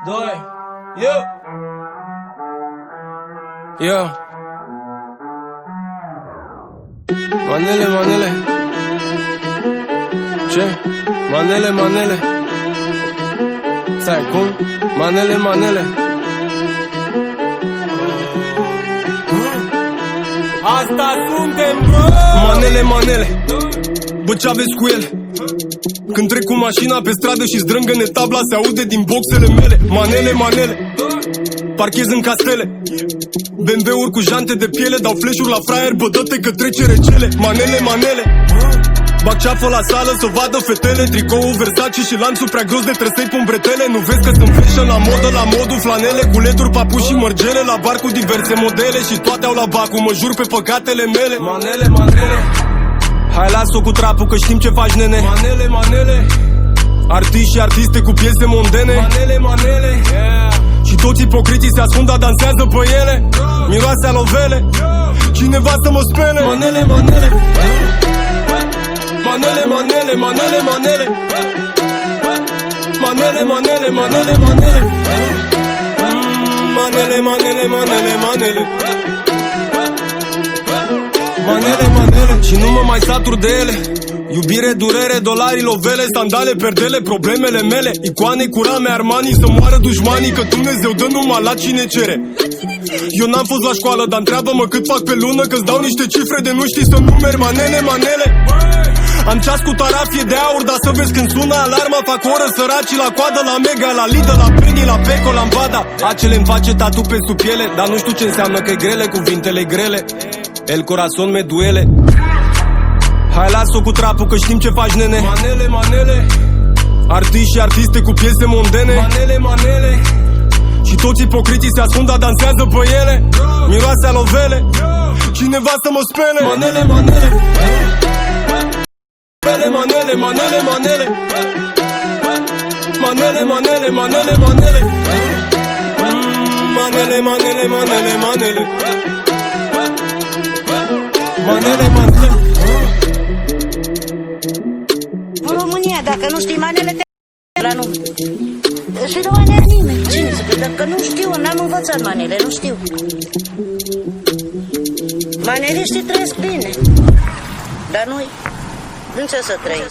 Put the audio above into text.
2, eu. Manele. Ce? Manele. Stai, cum? Manele. Asta suntem, bro! Manele. Bă, ce-aveți cu ele? Când trec cu mașina pe stradă și zdrângă-ne tabla, se aude din boxele mele. Manele. Parchez în castele, BMW-uri cu jante de piele, dau flash-uri la fraier, bă, dă-te că trece recele. Manele. Bag ceafă la sală să vadă fetele, tricoul Versace și lanțul prea gros de trăsei pun bretele. Nu vezi că sunt fashion la modă, la modul flanele, cu leduri, papuși și mărgele, la bar cu diverse modele și toate au la bacu, mă jur pe păcatele mele. Manele. Hai las-o cu trapul că știm ce faci, nene. Manele. Artiști și artiste cu piese mondene. Manele. Și toți ipocriții se ascund, dar dansează pe ele. Miroase alovele, cineva să mă spele. Manele. Manele. Și nu mă mai satur de ele. Iubire, durere, dolari, lovele, sandale, perdele, problemele mele. Icoane cu rame, Armani, să moară dușmanii, că Dumnezeu dă numai la cine cere. Eu n-am fost la școală, dar întreabă-mă cât fac pe lună, că-ți dau niște cifre de nu știi să numeri. Manele. Am ceas cu tarafie de aur, dar să vezi când sună alarma, fac oră săracii la coadă, la Mega, la Lidl, la Penny, la Peco, la Ambada. Acele-mi face tatu pe sub piele, dar nu știu ce înseamnă că-i grele, cuvintele grele. El corazon me duele. Hai las-o cu trapul că știm ce faci, nene. Manele. Artiști și artiste cu piese mondene. Manele. Și toți ipocriții se ascund, dar dansează pe ele. Miroase alovele, cineva să mă spele. Manele. Manele. În România, dacă nu știi manele, te la nu. Și nu manele nimeni. Cine zice? Dacă nu știu, n-am învățat manele, nu știu. Maneliștii trăiesc bine. Dar noi, în ce să trăim?